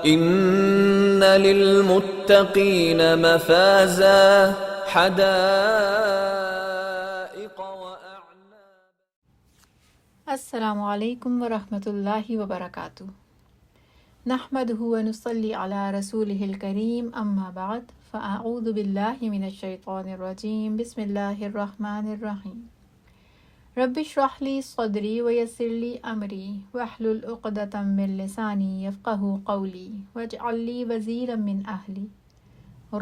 ان للمتقین مفازا حدائق واعناب. السلام علیکم ورحمۃ اللہ وبرکاتہ. نحمده ونصلی علی رسولہ الکریم، اما بعد فاعوذ باللہ من الشیطان الرجیم. بسم اللہ الرحمن الرحیم. رب اشرح لی صدری ویسر لی امری واحلل عقدۃ من لسانی یفقہوا قولی واجعل لی وزیرا من اہلی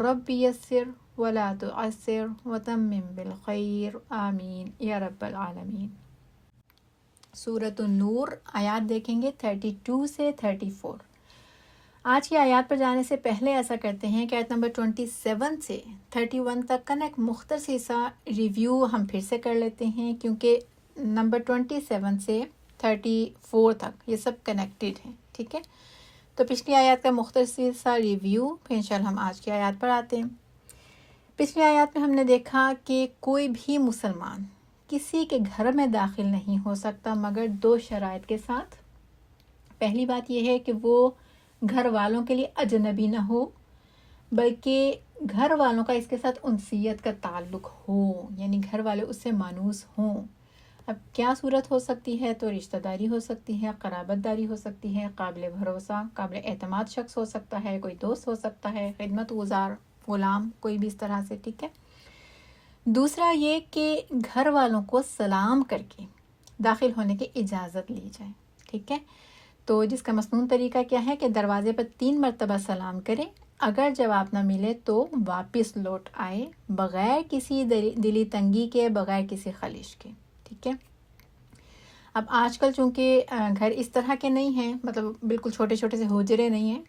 رب یسر ولا تعسر وتمم بالخیر آمین یا رب العالمین. سورۃ النور آیات دیکھیں گے 32 سے 34. آج کی آیات پر جانے سے پہلے ایسا کرتے ہیں کہ آیت نمبر 27 سے 31 تک کا ایک مختصر سا ریویو ہم پھر سے کر لیتے ہیں، کیونکہ نمبر 27 سے 34 تک یہ سب کنیکٹڈ ہیں. ٹھیک ہے، تو پچھلی آیات کا مختصر سا ریویو، پھر انشاءاللہ ہم آج کی آیات پر آتے ہیں. پچھلی آیات میں ہم نے دیکھا کہ کوئی بھی مسلمان کسی کے گھر میں داخل نہیں ہو سکتا مگر 2 شرائط کے ساتھ. پہلی بات یہ ہے کہ وہ گھر والوں کے لیے اجنبی نہ ہو، بلکہ گھر والوں کا اس کے ساتھ انسیت کا تعلق ہو، یعنی گھر والے اس سے مانوس ہوں. اب کیا صورت ہو سکتی ہے؟ تو رشتہ داری ہو سکتی ہے، قرابت داری ہو سکتی ہے، قابل بھروسہ قابل اعتماد شخص ہو سکتا ہے، کوئی دوست ہو سکتا ہے، خدمت گزار غلام، کوئی بھی اس طرح سے. ٹھیک ہے. دوسرا یہ کہ گھر والوں کو سلام کر کے داخل ہونے کی اجازت لی جائے. ٹھیک ہے، تو جس کا مسنون طریقہ کیا ہے کہ دروازے پر 3 مرتبہ سلام کریں، اگر جواب نہ ملے تو واپس لوٹ آئے بغیر کسی دلی تنگی کے، بغیر کسی خلش کے. ٹھیک ہے. اب آج کل چونکہ گھر اس طرح کے نہیں ہیں، مطلب بالکل چھوٹے چھوٹے سے حجرے نہیں ہیں،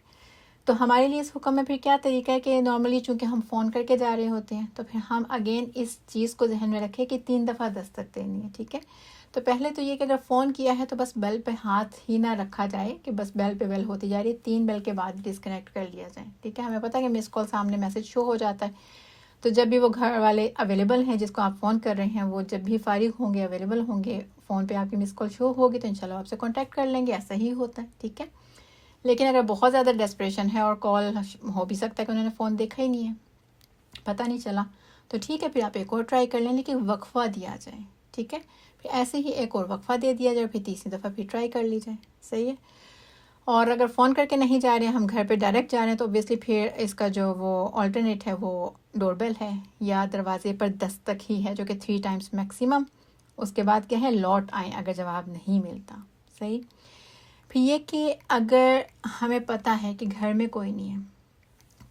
تو ہمارے لیے اس حکم میں پھر کیا طریقہ ہے کہ نارملی چونکہ ہم فون کر کے جا رہے ہوتے ہیں، تو پھر ہم اگین اس چیز کو ذہن میں رکھیں کہ 3 دفعہ دستک دینی ہے. ٹھیک ہے، تو پہلے تو یہ کہ اگر فون کیا ہے تو بس بیل پہ ہاتھ ہی نہ رکھا جائے کہ بس بیل پہ بیل ہوتی جا رہی ہے، 3 بیل کے بعد ڈسکنیکٹ کر لیا جائے. ٹھیک ہے، ہمیں پتہ ہے کہ مس کال سامنے میسج شو ہو جاتا ہے، تو جب بھی وہ گھر والے اویلیبل ہیں جس کو آپ فون کر رہے ہیں، وہ جب بھی فارغ ہوں گے، اویلیبل ہوں گے، فون پہ آپ کی مس کال شو ہوگی تو انشاءاللہ آپ سے کانٹیکٹ کر لیں گے. ایسا ہی ہوتا ہے. ٹھیک ہے، لیکن اگر بہت زیادہ ڈیسپریشن ہے اور کال ہو بھی سکتا ہے کہ انہوں نے فون دیکھا ہی نہیں ہے، پتہ نہیں چلا، تو ٹھیک ہے پھر آپ ایک اور ٹرائی کر لیں، لیکن وقفہ دیا جائے. ٹھیک ہے، پھر ایسے ہی ایک اور وقفہ دے دیا جائے، پھر تیسری دفعہ پھر ٹرائی کر لی جائے. صحیح ہے. اور اگر فون کر کے نہیں جا رہے ہیں، ہم گھر پہ ڈائریکٹ جا رہے ہیں، تو اوبیسلی پھر اس کا جو وہ آلٹرنیٹ ہے وہ ڈور بیل ہے یا دروازے پر دستک ہی ہے، جو کہ 3 ٹائمز میکسیمم. اس کے بعد کیا ہے، لوٹ آئیں اگر جواب نہیں ملتا. صحیح. پھر یہ کہ اگر ہمیں پتہ ہے کہ گھر میں کوئی نہیں ہے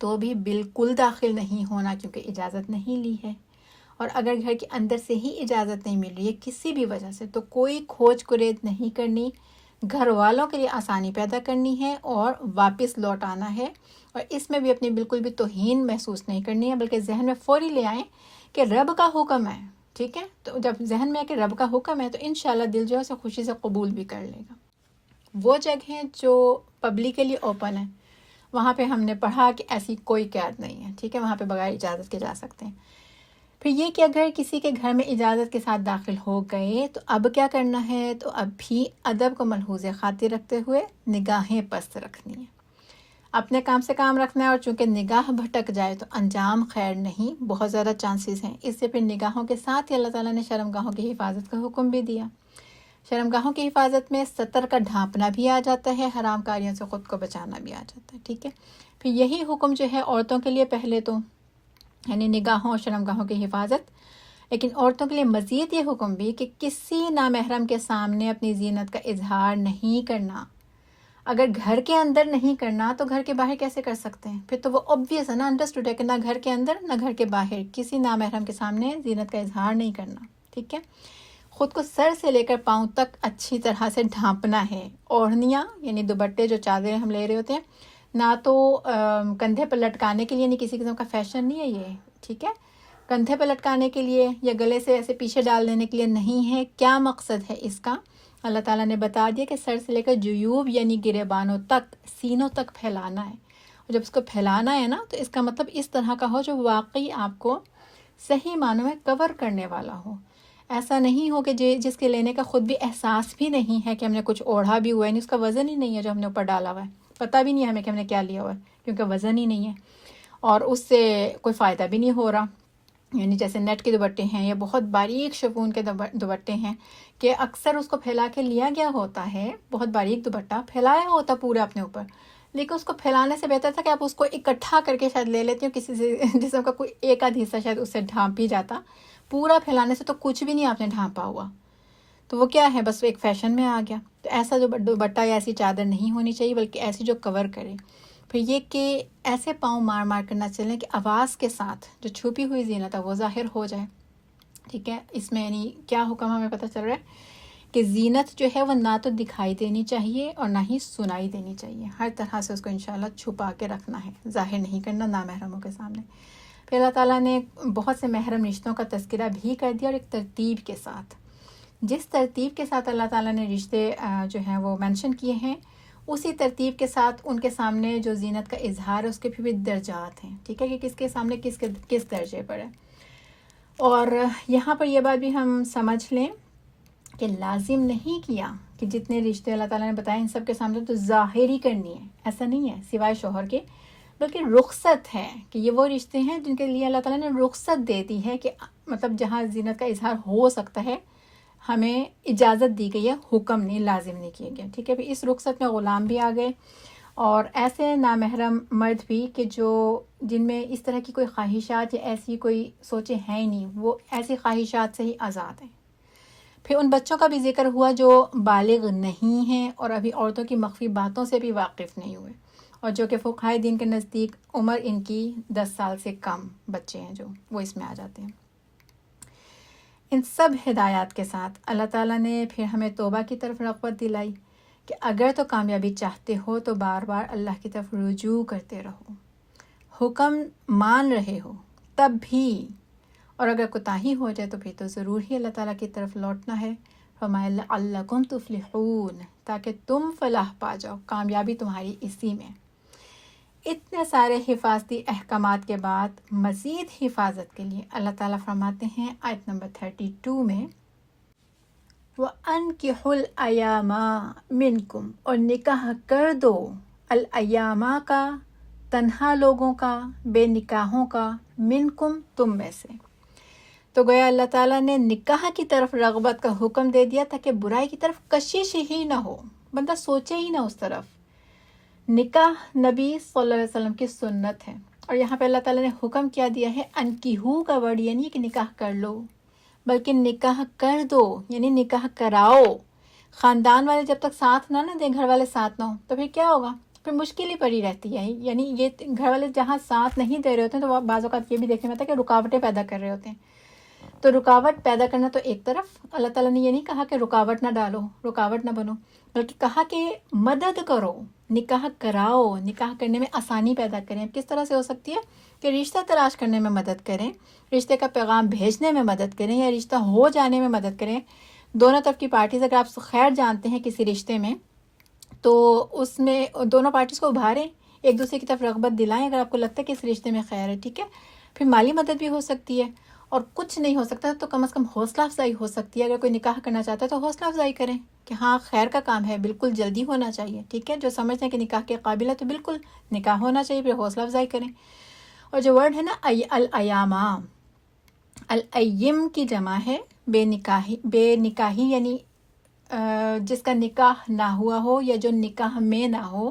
تو بھی بالکل داخل نہیں ہونا، کیونکہ اجازت نہیں لی ہے. اور اگر گھر کے اندر سے ہی اجازت نہیں مل رہی ہے کسی بھی وجہ سے، تو کوئی کھوج کرید نہیں کرنی، گھر والوں کے لیے آسانی پیدا کرنی ہے اور واپس لوٹ آنا ہے. اور اس میں بھی اپنی بالکل بھی توہین محسوس نہیں کرنی ہے، بلکہ ذہن میں فوری لے آئیں کہ رب کا حکم ہے. ٹھیک ہے، تو جب ذہن میں ہے کہ رب کا حکم ہے تو انشاءاللہ دل جو ہے اسے خوشی سے قبول بھی کر لے گا. وہ جگہیں جو پبلکلی اوپن ہیں، وہاں پہ ہم نے پڑھا کہ ایسی کوئی قید نہیں ہے. ٹھیک ہے، وہاں پہ بغیر اجازت کے جا سکتے ہیں. پھر یہ کہ اگر کسی کے گھر میں اجازت کے ساتھ داخل ہو گئے تو اب کیا کرنا ہے، تو اب بھی ادب کو ملحوظ خاطر رکھتے ہوئے نگاہیں پست رکھنی ہیں، اپنے کام سے کام رکھنا ہے. اور چونکہ نگاہ بھٹک جائے تو انجام خیر نہیں، بہت زیادہ چانسز ہیں. اس سے پھر نگاہوں کے ساتھ ہی اللہ تعالیٰ نے شرمگاہوں کی حفاظت کا حکم بھی دیا. شرمگاہوں کی حفاظت میں ستر کا ڈھانپنا بھی آ جاتا ہے، حرام کاریوں سے خود کو بچانا بھی آ جاتا ہے. ٹھیک ہے، پھر یہی حکم جو ہے عورتوں کے لیے پہلے تو یعنی نگاہوں اور شرمگاہوں کی حفاظت، لیکن عورتوں کے لیے مزید یہ حکم بھی کہ کسی نامحرم کے سامنے اپنی زینت کا اظہار نہیں کرنا. اگر گھر کے اندر نہیں کرنا تو گھر کے باہر کیسے کر سکتے ہیں؟ پھر تو وہ obvious ہے نا، انڈرسٹوڈ ہے کہ نہ گھر کے اندر نہ گھر کے باہر کسی نامحرم کے سامنے زینت کا اظہار نہیں کرنا. ٹھیک ہے، خود کو سر سے لے کر پاؤں تک اچھی طرح سے ڈھانپنا ہے. اوڑھنیاں یعنی دوپٹے جو چادریں ہم لے رہے ہوتے ہیں، نہ تو کندھے پر لٹکانے کے لیے، نہیں کسی قسم کا فیشن نہیں ہے یہ. ٹھیک ہے، کندھے پر لٹکانے کے لیے یا گلے سے ایسے پیچھے ڈال دینے کے لیے نہیں ہے. کیا مقصد ہے اس کا؟ اللہ تعالیٰ نے بتا دیا کہ سر سے لے کر جیوب یعنی گریبانوں تک، سینوں تک پھیلانا ہے. اور جب اس کو پھیلانا ہے نا تو اس کا مطلب اس طرح کا ہو جو واقعی آپ کو صحیح معنوں میں کور کرنے والا ہو. ایسا نہیں ہو کہ جس کے لینے کا خود بھی احساس بھی نہیں ہے کہ ہم نے کچھ اوڑھا بھی ہوا ہے، نہیں اس کا وزن ہی نہیں ہے جو ہم نے اوپر ڈالا ہوا ہے. پتہ بھی نہیں ہے ہمیں کہ ہم نے کیا لیا ہوا ہے، کیونکہ وزن ہی نہیں ہے اور اس سے کوئی فائدہ بھی نہیں ہو رہا. یعنی جیسے نیٹ کے دوپٹے ہیں یا بہت باریک شفون کے دوپٹے ہیں کہ اکثر اس کو پھیلا کے لیا گیا ہوتا ہے، بہت باریک دوپٹہ پھیلایا ہوتا پورا اپنے اوپر، لیکن اس کو پھیلانے سے بہتر تھا کہ آپ اس کو اکٹھا کر کے شاید لے لیتے ہو کسی سے جسم کا کوئی ایک آدھ حصہ شاید اس سے ڈھانپ ہی جاتا. پورا پھیلانے سے تو کچھ بھی نہیں آپ نے ڈھانپا ہوا، تو وہ کیا ہے بس ایک فیشن میں آ گیا. تو ایسا جو دوپٹہ یا ایسی چادر نہیں ہونی چاہیے، بلکہ ایسی جو کور کرے. پھر یہ کہ ایسے پاؤں مار مار کر نہ چلیں کہ آواز کے ساتھ جو چھپی ہوئی زینت ہے وہ ظاہر ہو جائے. ٹھیک ہے، اس میں یعنی کیا حکم ہمیں پتہ چل رہا ہے کہ زینت جو ہے وہ نہ تو دکھائی دینی چاہیے اور نہ ہی سنائی دینی چاہیے. ہر طرح سے اس کو انشاءاللہ چھپا کے رکھنا ہے، ظاہر نہیں کرنا نامحرموں کے سامنے. پھر اللہ تعالیٰ نے بہت سے محرم رشتوں کا تذکرہ بھی کر دیا، اور ایک ترتیب کے ساتھ. جس ترتیب کے ساتھ اللہ تعالیٰ نے رشتے جو ہیں وہ مینشن کیے ہیں، اسی ترتیب کے ساتھ ان کے سامنے جو زینت کا اظہار ہے اس کے بھی درجات ہیں. ٹھیک ہے، کہ کس کے سامنے کس درجے پر ہے. اور یہاں پر یہ بات بھی ہم سمجھ لیں کہ لازم نہیں کیا کہ جتنے رشتے اللہ تعالیٰ نے بتائے ان سب کے سامنے تو ظاہری کرنی ہے، ایسا نہیں ہے سوائے شوہر کے، بلکہ رخصت ہے کہ یہ وہ رشتے ہیں جن کے لیے اللہ تعالیٰ نے رخصت دے دی ہے، کہ مطلب جہاں زینت کا اظہار ہو سکتا ہے ہمیں اجازت دی گئی ہے، حکم نہیں، لازم نہیں کیے گئے. ٹھیک ہے، پھر اس رخصت میں غلام بھی آ گئے اور ایسے نامحرم مرد بھی کہ جن میں اس طرح کی کوئی خواہشات یا ایسی کوئی سوچیں ہیں ہی نہیں، وہ ایسی خواہشات سے ہی آزاد ہیں. پھر ان بچوں کا بھی ذکر ہوا جو بالغ نہیں ہیں اور ابھی عورتوں کی مخفی باتوں سے بھی واقف نہیں ہوئے، اور جو کہ فقہائے دین کے نزدیک عمر ان کی 10 سال سے کم بچے ہیں جو وہ اس میں آ جاتے ہیں. ان سب ہدایات کے ساتھ اللہ تعالیٰ نے پھر ہمیں توبہ کی طرف رغبت دلائی کہ اگر تو کامیابی چاہتے ہو تو بار بار اللہ کی طرف رجوع کرتے رہو، حکم مان رہے ہو تب بھی، اور اگر کوتاہی ہو جائے تو پھر تو ضرور ہی اللہ تعالیٰ کی طرف لوٹنا ہے. فرمایا لعلکم تفلحون، تاکہ تم فلاح پا جاؤ، کامیابی تمہاری اسی میں. اتنے سارے حفاظتی احکامات کے بعد مزید حفاظت کے لیے اللہ تعالیٰ فرماتے ہیں آیت نمبر 32 میں، وَأَنْكِحُوا الْأَيَامَ مِنْكُمْ، اور نکاح کر دو الایامہ کا، تنہا لوگوں کا، بے نکاحوں کا، منکم تم میں سے. تو گویا اللہ تعالیٰ نے نکاح کی طرف رغبت کا حکم دے دیا تاکہ برائی کی طرف کشش ہی نہ ہو، بندہ سوچے ہی نہ اس طرف. نکاح نبی صلی اللہ علیہ وسلم کی سنت ہے، اور یہاں پہ اللہ تعالیٰ نے حکم کیا دیا ہے. انکیہو کا ورڈ یہ نہیں کہ نکاح کر لو، بلکہ نکاح کر دو، یعنی نکاح کراؤ. خاندان والے جب تک ساتھ نہ دیں، گھر والے ساتھ نہ ہوں، تو پھر کیا ہوگا؟ پھر مشکل ہی پڑی رہتی ہے. یعنی یہ گھر والے جہاں ساتھ نہیں دے رہے ہوتے ہیں تو بعض اوقات یہ بھی دیکھنے میں آتا ہے کہ رکاوٹیں پیدا کر رہے ہوتے ہیں. تو رکاوٹ پیدا کرنا تو ایک طرف، اللہ تعالیٰ نے یہ نہیں کہا کہ رکاوٹ نہ ڈالو، رکاوٹ نہ بنو، بلکہ کہا کہ مدد کرو، نکاح کراؤ، نکاح کرنے میں آسانی پیدا کریں. کس طرح سے ہو سکتی ہے؟ کہ رشتہ تلاش کرنے میں مدد کریں، رشتے کا پیغام بھیجنے میں مدد کریں، یا رشتہ ہو جانے میں مدد کریں. دونوں طرف کی پارٹیز اگر آپ خیر جانتے ہیں کسی رشتے میں تو اس میں دونوں پارٹیز کو ابھاریں، ایک دوسرے کی طرف رغبت دلائیں اگر آپ کو لگتا ہے کہ اس رشتے میں خیر ہے. ٹھیک ہے، پھر مالی مدد بھی ہو سکتی ہے، اور کچھ نہیں ہو سکتا تو کم از کم حوصلہ افزائی ہو سکتی ہے. اگر کوئی نکاح کرنا چاہتا ہے تو حوصلہ افزائی کریں کہ ہاں خیر کا کام ہے، بالکل جلدی ہونا چاہیے. ٹھیک ہے، جو سمجھتے ہیں کہ نکاح کے قابل ہے تو بالکل نکاح ہونا چاہیے، پھر حوصلہ افزائی کریں. اور جو ورڈ ہے نا الایامہ، الائم کی جمع ہے بے نکاحی یعنی جس کا نکاح نہ ہوا ہو یا جو نکاح میں نہ ہو.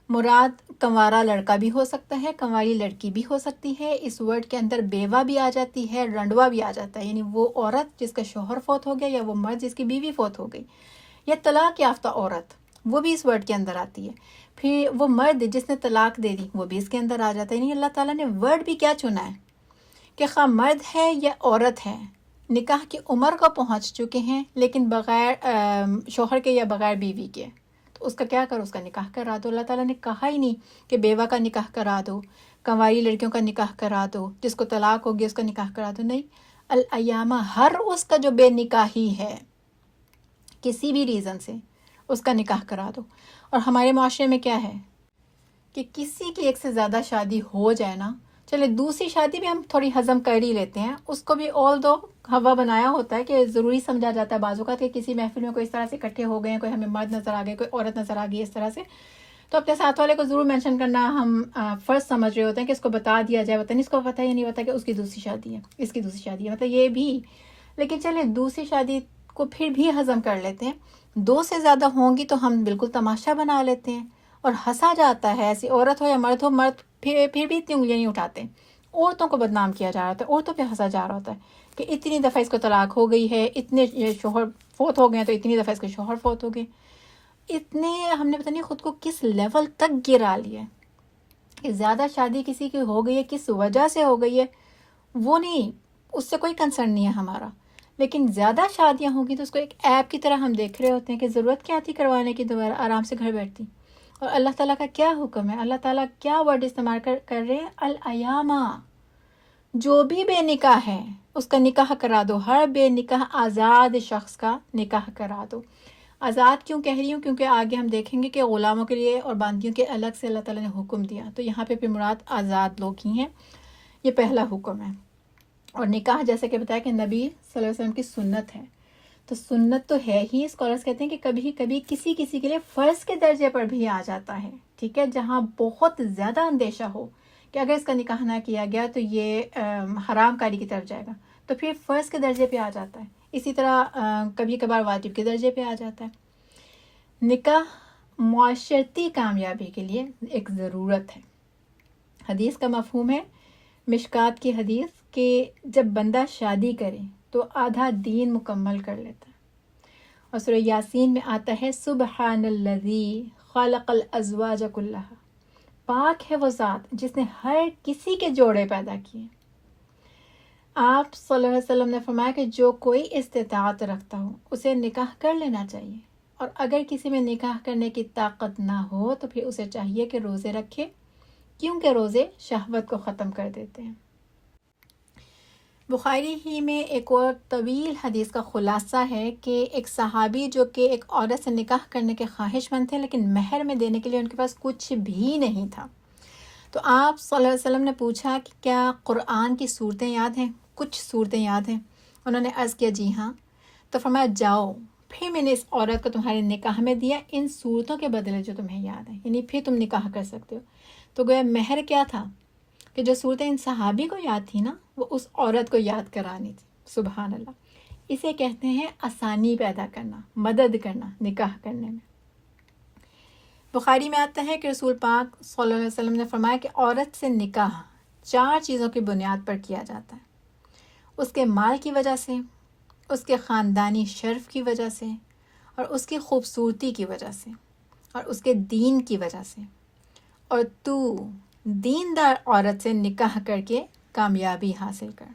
مراد کنوارا لڑکا بھی ہو سکتا ہے، کنواری لڑکی بھی ہو سکتی ہے. اس ورڈ کے اندر بیوہ بھی آ جاتی ہے، رنڈوا بھی آ جاتا ہے، یعنی وہ عورت جس کا شوہر فوت ہو گیا، یا وہ مرد جس کی بیوی فوت ہو گئی، یا طلاق یافتہ عورت، وہ بھی اس ورڈ کے اندر آتی ہے. پھر وہ مرد جس نے طلاق دے دی وہ بھی اس کے اندر آ جاتا ہے. یعنی اللہ تعالیٰ نے ورڈ بھی کیا چنا ہے کہ خواہ مرد ہے یا عورت ہے، نکاح کی عمر کو پہنچ چکے ہیں لیکن بغیر شوہر کے یا بغیر بیوی کے، تو اس کا کیا کرو؟ اس کا نکاح کرا دو. اللہ تعالیٰ نے کہا ہی نہیں کہ بیوہ کا نکاح کرا دو، کنواری لڑکیوں کا نکاح کرا دو، جس کو طلاق ہوگی اس کا نکاح کرا دو. نہیں، الایامہ ہر اس کا جو بے نکاحی ہے کسی بھی ریزن سے اس کا نکاح کرا دو. اور ہمارے معاشرے میں کیا ہے کہ کسی کی ایک سے زیادہ شادی ہو جائے نا، چلے دوسری شادی بھی ہم تھوڑی ہضم کر ہی لیتے ہیں، اس کو بھی آل دو ہوا بنایا ہوتا ہے کہ ضروری سمجھا جاتا ہے بعض اوقات کہ کسی محفل میں کوئی اس طرح سے اکٹھے ہو گئے ہیں، کوئی ہمیں مرد نظر آ گئے، کوئی عورت نظر آ گئی اس طرح سے، تو اپنے ساتھ والے کو ضرور مینشن کرنا ہم فرض سمجھ رہے ہوتے ہیں کہ اس کو بتا دیا جائے، پتہ نہیں اس کو پتہ یا نہیں پتہ کہ اس کی دوسری شادی ہے، اس کی دوسری شادی ہے، مطلب یہ بھی. لیکن چلیں دوسری شادی کو پھر بھی ہضم کر لیتے ہیں. 2 سے زیادہ ہوں گی تو ہم بالکل تماشا بنا لیتے ہیں اور ہنسا جاتا ہے. ایسی عورت ہو یا مرد ہو، مرد پھر بھی اتنی انگلیاں نہیں اٹھاتے. عورتوں کو بدنام کیا جا رہا ہوتا ہے، عورتوں پہ ہنسا جا رہا ہوتا ہے کہ اتنی دفعہ اس کو طلاق ہو گئی ہے، اتنے شوہر فوت ہو گئے ہیں تو اتنی دفعہ اس کے شوہر فوت ہو گئے. اتنے ہم نے پتہ نہیں خود کو کس لیول تک گرا لیا کہ زیادہ شادی کسی کی ہو گئی ہے، کس وجہ سے ہو گئی ہے وہ نہیں، اس سے کوئی کنسرن نہیں ہے ہمارا. لیکن زیادہ شادیاں ہوں گی تو اس کو ایک ایپ کی طرح ہم دیکھ رہے ہوتے ہیں کہ ضرورت کیا تھی کروانے کی، دوبارہ آرام سے گھر بیٹھتی. اور اللہ تعالیٰ کا کیا حکم ہے، اللہ تعالیٰ کیا ورڈ استعمال کر رہے ہیں، الایامہ، جو بھی بے نکاح ہے اس کا نکاح کرا دو. ہر بے نکاح آزاد شخص کا نکاح کرا دو. آزاد کیوں کہہ رہی ہوں؟ کیونکہ آگے ہم دیکھیں گے کہ غلاموں کے لیے اور باندیوں کے الگ سے اللہ تعالیٰ نے حکم دیا، تو یہاں پہ مراد آزاد لوگ ہی ہیں. یہ پہلا حکم ہے. اور نکاح جیسے کہ بتایا کہ نبی صلی اللہ علیہ وسلم کی سنت ہے، تو سنت تو ہے ہی. اسکالرس کہتے ہیں کہ کبھی کبھی کسی کے لیے فرض کے درجے پر بھی آ جاتا ہے، ٹھیک ہے، جہاں بہت زیادہ اندیشہ ہو کہ اگر اس کا نکاح نہ کیا گیا تو یہ حرام کاری کی طرف جائے گا، تو پھر فرض کے درجے پہ آ جاتا ہے. اسی طرح کبھی کبھار واجب کے درجے پہ آ جاتا ہے. نکاح معاشرتی کامیابی کے لیے ایک ضرورت ہے. حدیث کا مفہوم ہے، مشکات کی حدیث، کہ جب بندہ شادی کرے تو آدھا دین مکمل کر لیتا ہے. اور سورہ یاسین میں آتا ہے سبحان الذی خلق الازواج کلھا، پاک ہے وہ ذات جس نے ہر کسی کے جوڑے پیدا کیے. آپ صلی اللہ علیہ وسلم نے فرمایا کہ جو کوئی استطاعت رکھتا ہو اسے نکاح کر لینا چاہیے، اور اگر کسی میں نکاح کرنے کی طاقت نہ ہو تو پھر اسے چاہیے کہ روزے رکھے، کیونکہ روزے شہوت کو ختم کر دیتے ہیں. بخاری ہی میں ایک اور طویل حدیث کا خلاصہ ہے کہ ایک صحابی جو کہ ایک عورت سے نکاح کرنے کے خواہش مند تھے لیکن مہر میں دینے کے لیے ان کے پاس کچھ بھی نہیں تھا، تو آپ صلی اللہ علیہ وسلم نے پوچھا کہ کیا قرآن کی صورتیں یاد ہیں؟ کچھ صورتیں یاد ہیں؟ انہوں نے عرض کیا جی ہاں. تو فرمایا جاؤ، پھر میں نے اس عورت کو تمہارے نکاح میں دیا ان صورتوں کے بدلے جو تمہیں یاد ہیں، یعنی پھر تم نکاح کر سکتے ہو. تو گویا مہر کیا تھا کہ جو صورتیں ان صحابی کو یاد تھی نا وہ اس عورت کو یاد کرانی تھی. سبحان اللہ. اسے کہتے ہیں آسانی پیدا کرنا، مدد کرنا نکاح کرنے میں. بخاری میں آتا ہے کہ رسول پاک صلی اللہ علیہ وسلم نے فرمایا کہ عورت سے نکاح 4 چیزوں کی بنیاد پر کیا جاتا ہے: اس کے مال کی وجہ سے، اس کے خاندانی شرف کی وجہ سے، اور اس کی خوبصورتی کی وجہ سے، اور اس کے دین کی وجہ سے. اور تو دیندار عورت سے نکاح کر کے کامیابی حاصل کر.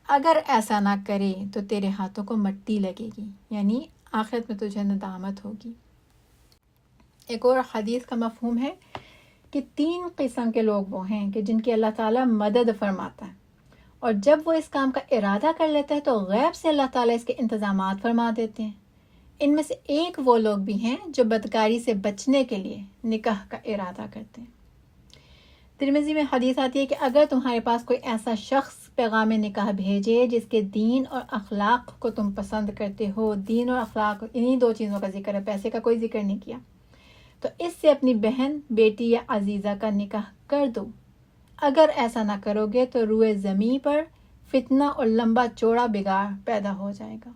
اگر ایسا نہ کرے تو تیرے ہاتھوں کو مٹی لگے گی، یعنی آخرت میں تجھے ندامت ہوگی. ایک اور حدیث کا مفہوم ہے کہ 3 قسم کے لوگ وہ ہیں کہ جن کی اللہ تعالیٰ مدد فرماتا ہے، اور جب وہ اس کام کا ارادہ کر لیتا ہے تو غیب سے اللہ تعالیٰ اس کے انتظامات فرما دیتے ہیں. ان میں سے ایک وہ لوگ بھی ہیں جو بدکاری سے بچنے کے لیے نکاح کا ارادہ کرتے ہیں. ترمذی میں حدیث آتی ہے کہ اگر تمہارے پاس کوئی ایسا شخص پیغام نکاح بھیجے جس کے دین اور اخلاق کو تم پسند کرتے ہو، دین اور اخلاق انہی 2 چیزوں کا ذکر ہے، پیسے کا کوئی ذکر نہیں کیا، تو اس سے اپنی بہن، بیٹی یا عزیزہ کا نکاح کر دو. اگر ایسا نہ کرو گے تو روئے زمین پر فتنہ اور لمبا چوڑا بگاڑ پیدا ہو جائے گا.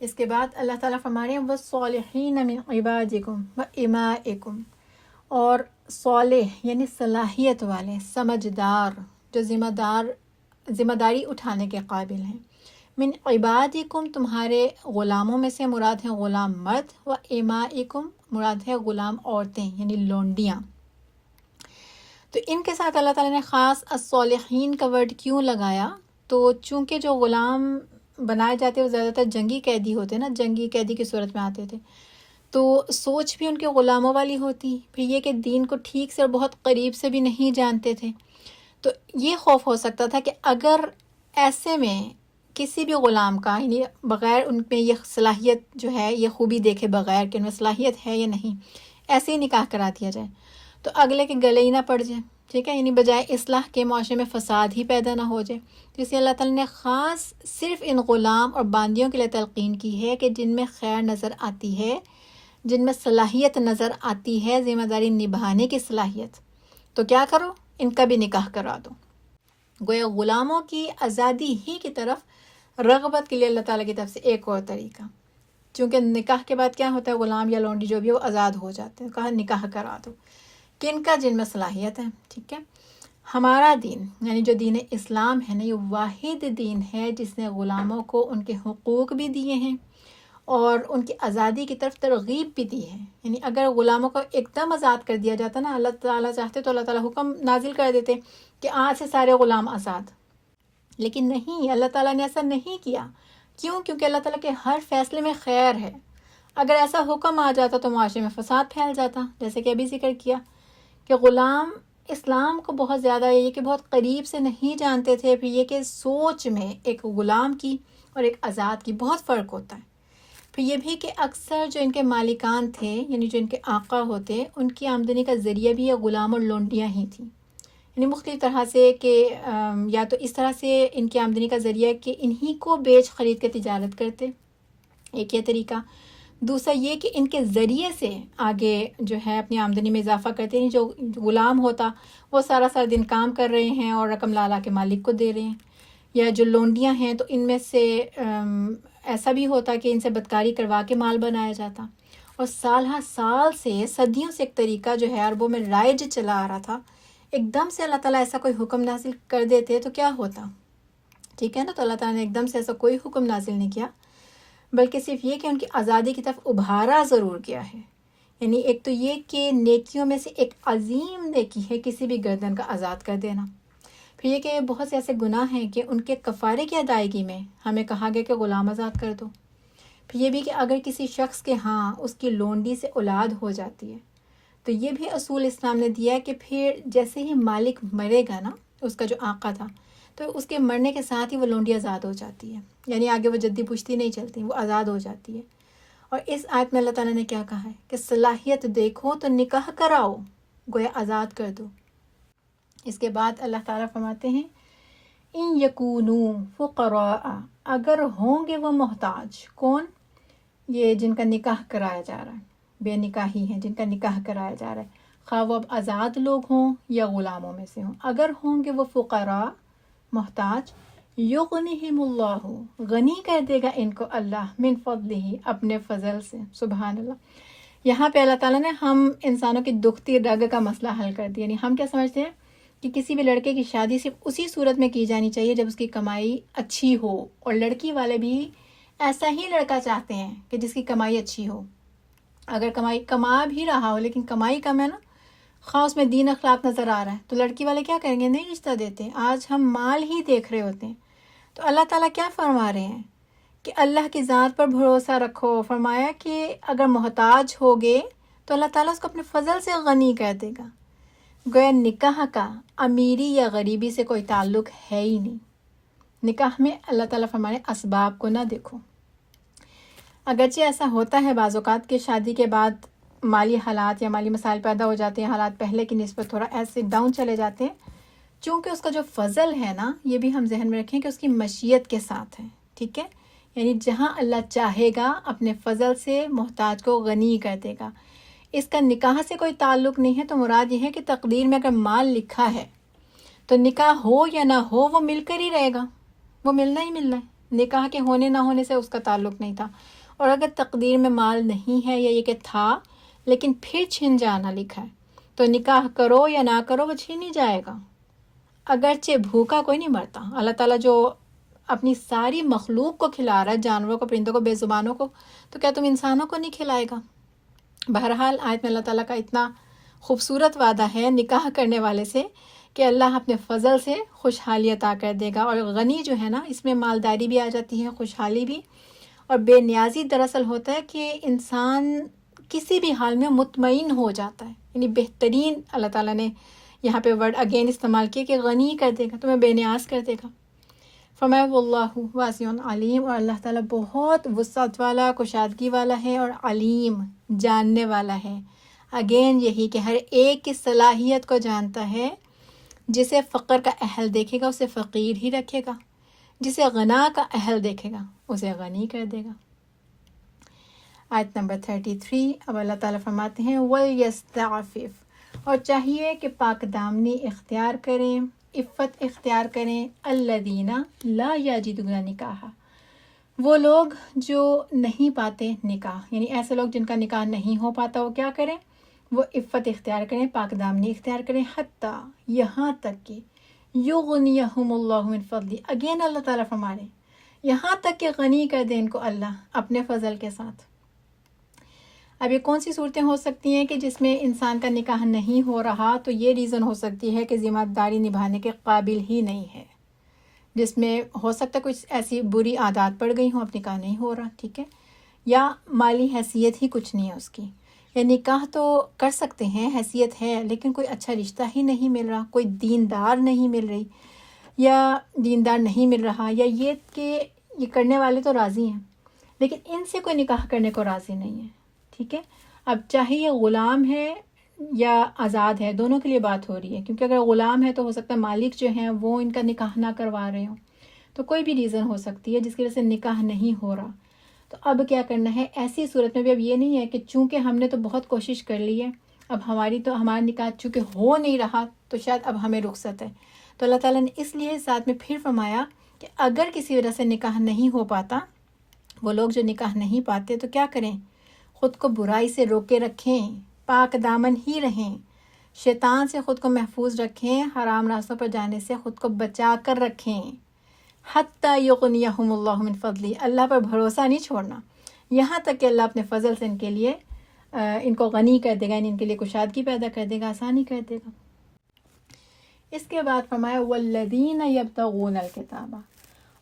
اس کے بعد اللہ تعالیٰ فرما رہے ہیں وَالصَّالِحِينَ مِنْ عِبَادِكُمْ وَإِمَائِكُمْ، اور صالح یعنی صلاحیت والے، سمجھدار، جو ذمہ داری اٹھانے کے قابل ہیں. من عبادکم، تمہارے غلاموں میں سے مراد ہیں غلام مرد، و امائکم مراد ہے غلام عورتیں یعنی لونڈیاں. تو ان کے ساتھ اللہ تعالیٰ نے خاص الصالحین کا ورڈ کیوں لگایا؟ تو چونکہ جو غلام بنائے جاتے وہ زیادہ تر جنگی قیدی ہوتے نا، جنگی قیدی کی صورت میں آتے تھے، تو سوچ بھی ان کے غلاموں والی ہوتی، پھر یہ کہ دین کو ٹھیک سے اور بہت قریب سے بھی نہیں جانتے تھے. تو یہ خوف ہو سکتا تھا کہ اگر ایسے میں کسی بھی غلام کا یعنی بغیر ان میں یہ صلاحیت جو ہے، یہ خوبی دیکھے بغیر کہ ان میں صلاحیت ہے یا نہیں، ایسے ہی نکاح کرا دیا جائے تو اگلے کے گلے ہی نہ پڑ جائے، ٹھیک ہے، یعنی بجائے اصلاح کے معاشرے میں فساد ہی پیدا نہ ہو جائے. تو اس لیے اللہ تعالیٰ نے خاص صرف ان غلام اور باندیوں کے لیے تلقین کی ہے کہ جن میں خیر نظر آتی ہے جن میں صلاحیت نظر آتی ہے ذمہ داری نبھانے کی صلاحیت، تو کیا کرو، ان کا بھی نکاح کرا دو۔ گویا غلاموں کی آزادی ہی کی طرف رغبت کے لیے اللہ تعالیٰ کی طرف سے ایک اور طریقہ، چونکہ نکاح کے بعد کیا ہوتا ہے، غلام یا لونڈی جو بھی ہے وہ آزاد ہو جاتے ہیں، کہا نکاح کرا دو کن کا، جن میں صلاحیت ہے، ٹھیک ہے۔ ہمارا دین یعنی جو دین اسلام ہے نا، یہ واحد دین ہے جس نے غلاموں کو ان کے حقوق بھی دیے ہیں اور ان کی آزادی کی طرف ترغیب بھی دی ہے۔ یعنی اگر غلاموں کو ایک دم آزاد کر دیا جاتا نا، اللہ تعالیٰ چاہتے تو اللہ تعالیٰ حکم نازل کر دیتے کہ آج سے سارے غلام آزاد، لیکن نہیں، اللہ تعالیٰ نے ایسا نہیں کیا۔ کیوں؟ کیونکہ اللہ تعالیٰ کے ہر فیصلے میں خیر ہے۔ اگر ایسا حکم آ جاتا تو معاشرے میں فساد پھیل جاتا، جیسے کہ ابھی ذکر کیا کہ غلام اسلام کو بہت زیادہ یہ کہ بہت قریب سے نہیں جانتے تھے، پھر یہ کہ سوچ میں ایک غلام کی اور ایک آزاد کی بہت فرق ہوتا ہے۔ پھر یہ بھی کہ اکثر جو ان کے مالکان تھے یعنی جو ان کے آقا ہوتے، ان کی آمدنی کا ذریعہ بھی یہ غلام اور لونڈیاں ہی تھیں، یعنی مختلف طرح سے کہ یا تو اس طرح سے ان کی آمدنی کا ذریعہ کہ انہی کو بیچ خرید کے تجارت کرتے، ایک یہ طریقہ۔ دوسرا یہ کہ ان کے ذریعے سے آگے جو ہے اپنی آمدنی میں اضافہ کرتے ہیں۔ جو غلام ہوتا وہ سارا دن کام کر رہے ہیں اور رقم لا کے مالک کو دے رہے ہیں، یا جو لونڈیاں ہیں تو ان میں سے ایسا بھی ہوتا کہ ان سے بدکاری کروا کے مال بنایا جاتا، اور سال ہر سال سے صدیوں سے ایک طریقہ جو ہے عربوں میں رائج چلا آ رہا تھا، ایک دم سے اللہ تعالیٰ ایسا کوئی حکم نازل کر دیتے تو کیا ہوتا، ٹھیک ہے نا۔ تو اللہ تعالیٰ نے ایک دم سے ایسا کوئی حکم نازل نہیں کیا، بلکہ صرف یہ کہ ان کی آزادی کی طرف ابھارا ضرور کیا ہے۔ یعنی ایک تو یہ کہ نیکیوں میں سے ایک عظیم نیکی ہے کسی بھی گردن کا آزاد کر دینا۔ پھر یہ کہ بہت سے ایسے گناہ ہیں کہ ان کے کفارے کی ادائیگی میں ہمیں کہا گیا کہ غلام آزاد کر دو۔ پھر یہ بھی کہ اگر کسی شخص کے ہاں اس کی لونڈی سے اولاد ہو جاتی ہے تو یہ بھی اصول اسلام نے دیا ہے کہ پھر جیسے ہی مالک مرے گا نا، اس کا جو آقا تھا، تو اس کے مرنے کے ساتھ ہی وہ لونڈی آزاد ہو جاتی ہے، یعنی آگے وہ جدی پشتی نہیں چلتی، وہ آزاد ہو جاتی ہے۔ اور اس آیت میں اللہ تعالیٰ نے کیا کہا ہے کہ صلاحیت دیکھو تو نکاح کراؤ، گویا آزاد کر دو۔ اس کے بعد اللہ تعالیٰ فرماتے ہیں ان یکونوا فقراء، اگر ہوں گے وہ محتاج، کون؟ یہ جن کا نکاح کرایا جا رہا ہے، بے نکاحی ہیں جن کا نکاح کرایا جا رہا ہے، خواہ وہ اب آزاد لوگ ہوں یا غلاموں میں سے ہوں، اگر ہوں گے وہ فقراء محتاج، یغنہم اللہ، غنی کر دے گا ان کو اللہ، من فضلہ، اپنے فضل سے، سبحان اللہ۔ یہاں پہ اللہ تعالیٰ نے ہم انسانوں کی دکھتی رگ کا مسئلہ حل کر دیا۔ یعنی ہم کیا سمجھتے ہیں کہ کسی بھی لڑکے کی شادی صرف اسی صورت میں کی جانی چاہیے جب اس کی کمائی اچھی ہو، اور لڑکی والے بھی ایسا ہی لڑکا چاہتے ہیں کہ جس کی کمائی اچھی ہو۔ اگر کما بھی رہا ہو لیکن کمائی کم ہے نا، خواہ اس میں دین اخلاق نظر آ رہا ہے، تو لڑکی والے کیا کریں گے؟ نہیں رشتہ دیتے۔ آج ہم مال ہی دیکھ رہے ہوتے ہیں۔ تو اللہ تعالیٰ کیا فرما رہے ہیں کہ اللہ کی ذات پر بھروسہ رکھو۔ فرمایا کہ اگر محتاج ہوگے تو اللہ تعالیٰ اس کو اپنے فضل سے غنی کر دے گا۔ گویا نکاح کا امیری یا غریبی سے کوئی تعلق ہے ہی نہیں۔ نکاح میں اللہ تعالیٰ فرمانے اسباب کو نہ دیکھو۔ اگرچہ ایسا ہوتا ہے بعض اوقات کہ شادی کے بعد مالی حالات یا مالی مسائل پیدا ہو جاتے ہیں، حالات پہلے کی نسبت تھوڑا ایسے ڈاؤن چلے جاتے ہیں، چونکہ اس کا جو فضل ہے نا، یہ بھی ہم ذہن میں رکھیں کہ اس کی مشیت کے ساتھ ہے، ٹھیک ہے۔ یعنی جہاں اللہ چاہے گا اپنے فضل سے محتاج کو غنی کر دے گا۔ اس کا نکاح سے کوئی تعلق نہیں ہے، تو مراد یہ ہے کہ تقدیر میں اگر مال لکھا ہے تو نکاح ہو یا نہ ہو وہ مل کر ہی رہے گا، وہ ملنا ہی ملنا ہے۔ نکاح کے ہونے نہ ہونے سے اس کا تعلق نہیں تھا۔ اور اگر تقدیر میں مال نہیں ہے یا یہ کہ تھا لیکن پھر چھن جانا لکھا ہے، تو نکاح کرو یا نہ کرو وہ چھن ہی جائے گا۔ اگرچہ بھوکا کوئی نہیں مرتا، اللہ تعالیٰ جو اپنی ساری مخلوق کو کھلا رہا ہے، جانوروں کو، پرندوں کو، بے زبانوں کو، تو کیا تم انسانوں کو نہیں کھلائے گا؟ بہرحال آیت میں اللہ تعالیٰ کا اتنا خوبصورت وعدہ ہے نکاح کرنے والے سے کہ اللہ اپنے فضل سے خوشحالی عطا کر دے گا۔ اور غنی جو ہے نا، اس میں مالداری بھی آ جاتی ہے، خوشحالی بھی، اور بے نیازی دراصل ہوتا ہے کہ انسان کسی بھی حال میں مطمئن ہو جاتا ہے۔ یعنی بہترین اللہ تعالیٰ نے یہاں پہ ورڈ اگین استعمال کیا کہ غنی کر دے گا، تمہیں بے نیاز کر دے گا۔ فرمایا واللہ واسع علیم، اور اللہ تعالیٰ بہت وسعت والا، کشادگی والا ہے، اور علیم، جاننے والا ہے۔ اگین یہی کہ ہر ایک کی صلاحیت کو جانتا ہے۔ جسے فقر کا اہل دیکھے گا اسے فقیر ہی رکھے گا، جسے غنا کا اہل دیکھے گا اسے غنی کر دے گا۔ آیت نمبر 33۔ اب اللہ تعالیٰ فرماتے ہیں وَلْيَسْتَعْفِفْ، اور چاہیے کہ پاک دامنی اختیار کریں، عفت اختیار کریں، الذین لا یجدون نکاح، وہ لوگ جو نہیں پاتے نکاح، یعنی ایسے لوگ جن کا نکاح نہیں ہو پاتا، وہ کیا کریں؟ وہ عفت اختیار کریں، پاک دامنی اختیار کریں، حتیٰ یہاں تک کہ یغنیہم اللہ من فضلی، اگین اللہ تعالیٰ فرما رہے ہیں یہاں تک کہ غنی کر دیں ان کو اللہ اپنے فضل کے ساتھ۔ اب یہ کون سی صورتیں ہو سکتی ہیں کہ جس میں انسان کا نکاح نہیں ہو رہا؟ تو یہ ریزن ہو سکتی ہے کہ ذمہ داری نبھانے کے قابل ہی نہیں ہے، جس میں ہو سکتا ہے کچھ ایسی بری عادات پڑ گئی ہوں، اب نکاح نہیں ہو رہا، ٹھیک ہے، یا مالی حیثیت ہی کچھ نہیں ہے اس کی، یا نکاح تو کر سکتے ہیں، حیثیت ہے، لیکن کوئی اچھا رشتہ ہی نہیں مل رہا، کوئی دیندار نہیں مل رہی، یا دیندار نہیں مل رہا، یا یہ کہ یہ کرنے والے تو راضی ہیں لیکن ان سے کوئی نکاح کرنے کو راضی نہیں ہے، ٹھیک ہے۔ اب چاہے یہ غلام ہے یا آزاد ہے، دونوں کے لیے بات ہو رہی ہے، کیونکہ اگر غلام ہے تو ہو سکتا ہے مالک جو ہیں وہ ان کا نکاح نہ کروا رہے ہوں، تو کوئی بھی ریزن ہو سکتی ہے جس کی وجہ سے نکاح نہیں ہو رہا۔ تو اب کیا کرنا ہے ایسی صورت میں بھی؟ اب یہ نہیں ہے کہ چونکہ ہم نے تو بہت کوشش کر لی ہے، اب ہمارا نکاح چونکہ ہو نہیں رہا تو شاید اب ہمیں رخصت ہے۔ تو اللہ تعالیٰ نے اس لیے ساتھ میں پھر فرمایا کہ اگر کسی وجہ سے نکاح نہیں ہو پاتا، وہ لوگ جو نکاح نہیں پاتے تو کیا کریں؟ خود کو برائی سے روکے رکھیں، پاک دامن ہی رہیں، شیطان سے خود کو محفوظ رکھیں، حرام راستوں پر جانے سے خود کو بچا کر رکھیں، حتیٰ یغنیہم اللہ من فضلی، اللہ پر بھروسہ نہیں چھوڑنا یہاں تک کہ اللہ اپنے فضل سے ان کے لیے ان کو غنی کر دے گا، ان کے لیے کشادگی پیدا کر دے گا، آسانی کر دے گا۔ اس کے بعد فرمایا والذین یبتغون الکتابہ،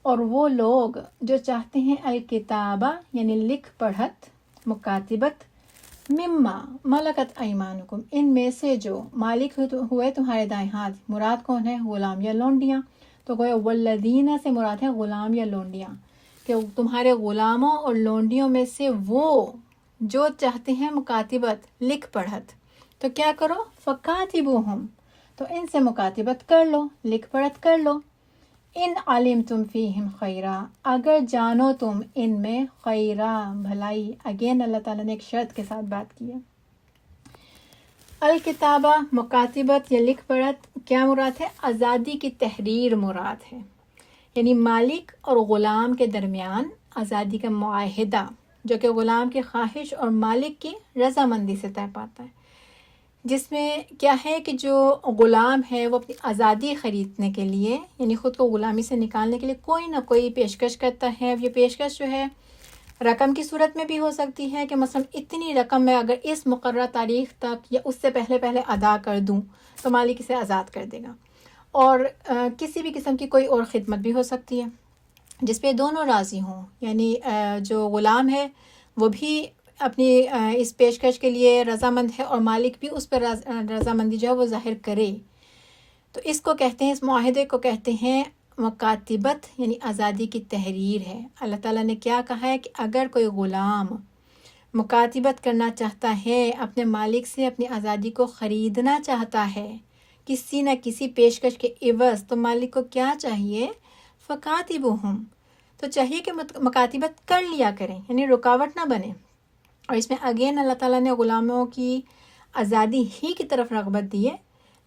اور وہ لوگ جو چاہتے ہیں الکتابہ یعنی لکھ پڑھت، مکاتبت، مما ملکت ایمانکم، ان میں سے جو مالک ہوئے تمہارے دائیں ہاتھ، مراد کون ہے؟ غلام یا لونڈیاں، تو گویا والذین سے مراد ہے غلام یا لونڈیاں، کہ تمہارے غلاموں اور لونڈیوں میں سے وہ جو چاہتے ہیں مکاتبت، لکھ پڑھت، تو کیا کرو؟ فکاتبوہم، تو ان سے مکاتبت کر لو، لکھ پڑھت کر لو، ان علمتم فیہم خیرا، اگر جانو تم ان میں خیرا، بھلائی۔ اگین اللہ تعالیٰ نے ایک شرط کے ساتھ بات کی ہے۔ الکتابہ، مکاتبت یا لکھ پڑھت، کیا مراد ہے؟ آزادی کی تحریر مراد ہے، یعنی مالک اور غلام کے درمیان آزادی کا معاہدہ، جو کہ غلام کی خواہش اور مالک کی رضامندی سے طے پاتا ہے، جس میں کیا ہے کہ جو غلام ہے وہ اپنی آزادی خریدنے کے لیے، یعنی خود کو غلامی سے نکالنے کے لیے کوئی نہ کوئی پیشکش کرتا ہے۔ یہ پیشکش جو ہے رقم کی صورت میں بھی ہو سکتی ہے کہ مثلا اتنی رقم میں اگر اس مقررہ تاریخ تک یا اس سے پہلے ادا کر دوں تو مالک اسے آزاد کر دے گا، اور کسی بھی قسم کی کوئی اور خدمت بھی ہو سکتی ہے جس پہ دونوں راضی ہوں، یعنی جو غلام ہے وہ بھی اپنی اس پیشکش کے لیے رضامند ہے اور مالک بھی اس پر رضامندی جو ہے وہ ظاہر کرے، تو اس کو کہتے ہیں، اس معاہدے کو کہتے ہیں مکاتبت، یعنی آزادی کی تحریر ہے۔ اللہ تعالیٰ نے کیا کہا ہے کہ اگر کوئی غلام مکاتبت کرنا چاہتا ہے، اپنے مالک سے اپنی آزادی کو خریدنا چاہتا ہے کسی نہ کسی پیشکش کے عوض، تو مالک کو کیا چاہیے؟ فکاتبوہم، تو چاہیے کہ مکاتبت کر لیا کریں، یعنی رکاوٹ نہ بنے۔ اور اس میں اگین اللہ تعالیٰ نے غلاموں کی آزادی ہی کی طرف رغبت دی ہے،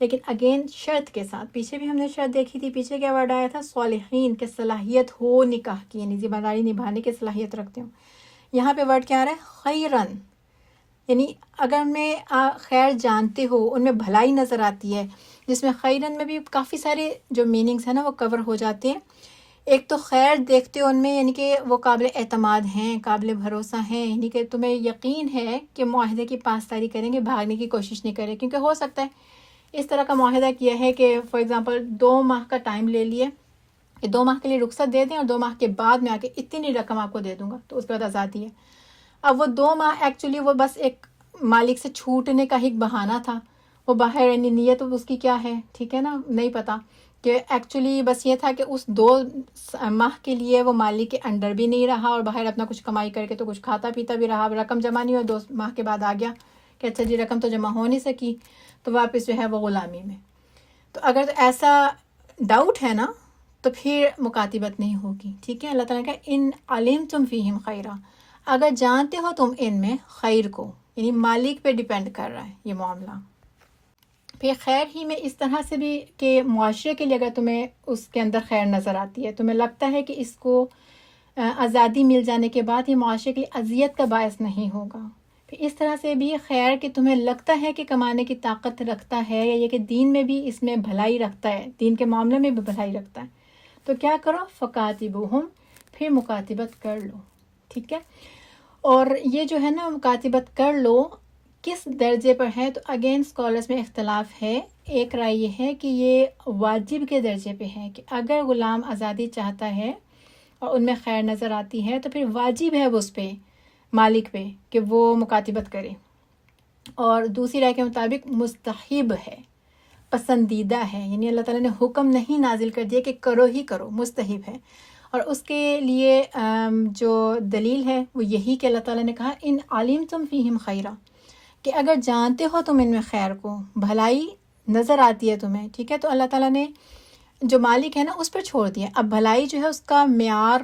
لیکن اگین شرط کے ساتھ۔ پیچھے بھی ہم نے شرط دیکھی تھی، پیچھے کیا ورڈ آیا تھا؟ صالحین، کے صلاحیت ہو نکاح کی، یعنی ذمہ داری نبھانے کی صلاحیت رکھتے ہوں۔ یہاں پہ ورڈ کیا آ رہا ہے؟ خیرن، یعنی اگر ان میں خیر جانتے ہو، ان میں بھلائی نظر آتی ہے، جس میں خیرن میں بھی کافی سارے جو میننگز ہیں نا وہ کور ہو جاتے ہیں۔ ایک تو خیر دیکھتے ہو ان میں، یعنی کہ وہ قابل اعتماد ہیں، قابل بھروسہ ہیں، یعنی کہ تمہیں یقین ہے کہ معاہدے کی پاسداری کریں گے، بھاگنے کی کوشش نہیں کریں، کیونکہ ہو سکتا ہے اس طرح کا معاہدہ کیا ہے کہ فار ایگزامپل 2 ماہ کا ٹائم لے لیے کہ 2 ماہ کے لیے رخصت دے دیں اور 2 ماہ کے بعد میں آ کے اتنی رقم آپ کو دے دوں گا، تو اس کے بعد آزادی ہے۔ اب وہ 2 ماہ ایکچولی وہ بس ایک مالک سے چھوٹنے کا ہی بہانہ تھا، وہ باہر یعنی نیت اس کی کیا ہے، ٹھیک ہے نا، نہیں پتا، کہ ایکچولی بس یہ تھا کہ اس 2 ماہ کے لیے وہ مالک کے انڈر بھی نہیں رہا اور باہر اپنا کچھ کمائی کر کے تو کچھ کھاتا پیتا بھی رہا، رقم جمع نہیں ہوئی، 2 ماہ کے بعد آ گیا کہ اچھا جی رقم تو جمع ہو نہیں سکی، تو واپس جو ہے وہ غلامی میں۔ تو اگر ایسا ڈاؤٹ ہے نا تو پھر مکاتبت نہیں ہوگی، ٹھیک ہے۔ اللہ تعالیٰ نے کہا ان علمتم فیہم خیرا، اگر جانتے ہو تم ان میں خیر کو، یعنی مالک پہ ڈیپینڈ کر رہا ہے یہ معاملہ. پھر خیر ہی میں اس طرح سے بھی کہ معاشرے کے لیے اگر تمہیں اس کے اندر خیر نظر آتی ہے، تمہیں لگتا ہے کہ اس کو آزادی مل جانے کے بعد یہ معاشرے کے لیے اذیت کا باعث نہیں ہوگا. پھر اس طرح سے بھی خیر کہ تمہیں لگتا ہے کہ کمانے کی طاقت رکھتا ہے، یا یہ کہ دین میں بھی اس میں بھلائی رکھتا ہے، دین کے معاملے میں بھی بھلائی رکھتا ہے، تو کیا کرو، فکاتبوہم، پھر مکاتبت کر لو. ٹھیک ہے. اور یہ جو ہے نا مکاتبت کر لو کس درجے پر ہے، تو اگین اسکالرس میں اختلاف ہے. ایک رائے یہ ہے کہ یہ واجب کے درجے پہ ہے، کہ اگر غلام آزادی چاہتا ہے اور ان میں خیر نظر آتی ہے تو پھر واجب ہے وہ اس پہ، مالک پہ، کہ وہ مکاتبت کرے. اور دوسری رائے کے مطابق مستحب ہے، پسندیدہ ہے، یعنی اللہ تعالیٰ نے حکم نہیں نازل کر دیا کہ کرو ہی کرو، مستحب ہے. اور اس کے لیے جو دلیل ہے وہ یہی کہ اللہ تعالیٰ نے کہا ان علمتم فیہم خیرا، کہ اگر جانتے ہو تم ان میں خیر کو، بھلائی نظر آتی ہے تمہیں، ٹھیک ہے، تو اللہ تعالیٰ نے جو مالک ہے نا اس پر چھوڑ دیا. اب بھلائی جو ہے اس کا معیار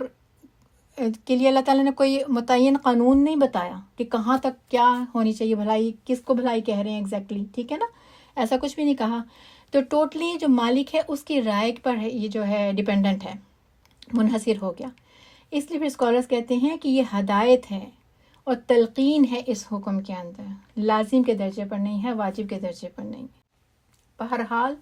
کے لیے اللہ تعالیٰ نے کوئی متعین قانون نہیں بتایا کہ کہاں تک کیا ہونی چاہیے بھلائی، کس کو بھلائی کہہ رہے ہیں ایگزیکٹلی، ٹھیک ہے نا، ایسا کچھ بھی نہیں کہا. تو ٹوٹلی جو مالک ہے اس کی رائے پر ہے، یہ جو ہے ڈیپینڈنٹ ہے، منحصر ہو گیا. اس لیے پھر اسکالرس کہتے ہیں کہ یہ ہدایت ہے اور تلقین ہے اس حکم کے اندر، لازم کے درجے پر نہیں ہے، واجب کے درجے پر نہیں. بہرحال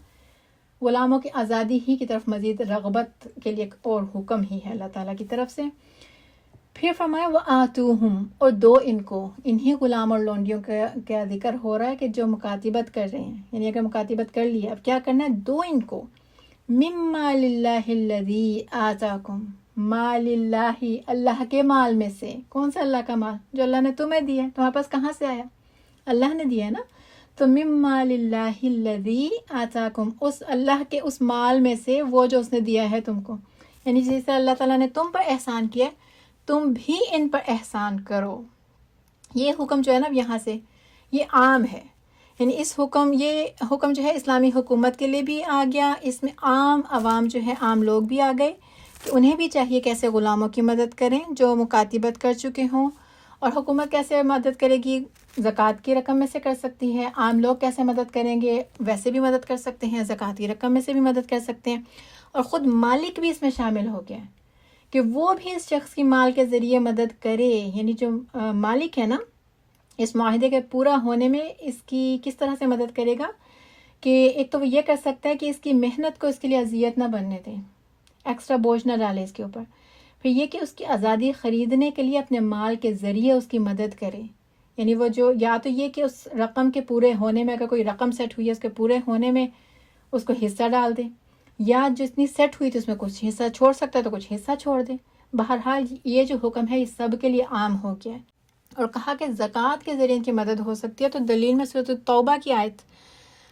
غلاموں کی آزادی ہی کی طرف مزید رغبت کے لیے ایک اور حکم ہی ہے اللہ تعالیٰ کی طرف سے. پھر فرمایا وآتوہم، اور دو ان کو، انہی غلام اور لونڈیوں کا ذکر ہو رہا ہے کہ جو مکاتبت کر رہے ہیں، یعنی اگر مکاتبت کر لیا اب کیا کرنا ہے، دو ان کو، مما للہ الذی آتاکم، مال اللہ، اللہ کے مال میں سے. کون سا اللہ کا مال؟ جو اللہ نے تمہیں دیا ہے. تمہارے پاس کہاں سے آیا؟ اللہ نے دیا ہے نا. تو مما للہ الذی آتاکم، اس اللہ کے اس مال میں سے، وہ جو اس نے دیا ہے تم کو، یعنی جیسے اللہ تعالیٰ نے تم پر احسان کیا تم بھی ان پر احسان کرو. یہ حکم جو ہے نا یہاں سے یہ عام ہے، یعنی یہ حکم جو ہے اسلامی حکومت کے لیے بھی آ گیا، اس میں عام عوام جو ہے، عام لوگ بھی آ گئے کہ انہیں بھی چاہیے کیسے غلاموں کی مدد کریں جو مکاتبت کر چکے ہوں. اور حکومت کیسے مدد کرے گی؟ زکوٰۃ کی رقم میں سے کر سکتی ہے. عام لوگ کیسے مدد کریں گے؟ ویسے بھی مدد کر سکتے ہیں، زکوٰۃ کی رقم میں سے بھی مدد کر سکتے ہیں. اور خود مالک بھی اس میں شامل ہو گیا کہ وہ بھی اس شخص کی مال کے ذریعے مدد کرے. یعنی جو مالک ہے نا، اس معاہدے کے پورا ہونے میں اس کی کس طرح سے مدد کرے گا کہ ایک تو وہ یہ کر سکتا ہے کہ اس کی محنت کو اس کے لیے اذیت نہ بننے دے، ایکسٹرا بوجھ نہ ڈالے اس کے اوپر. پھر یہ کہ اس کی آزادی خریدنے کے لیے اپنے مال کے ذریعے اس کی مدد کرے. یعنی وہ جو یا تو یہ کہ اس رقم کے پورے ہونے میں، اگر کوئی رقم سیٹ ہوئی ہے اس کے پورے ہونے میں اس کو حصہ ڈال دے، یا جتنی سیٹ ہوئی تھی اس میں کچھ حصہ چھوڑ سکتا ہے تو کچھ حصہ چھوڑ دے. بہرحال یہ جو حکم ہے یہ سب کے لیے عام ہو گیا ہے. اور کہا کہ زکوٰۃ کے ذریعے ان کی مدد ہو سکتی ہے، تو دلیل میں سورۃ التوبہ کی آیت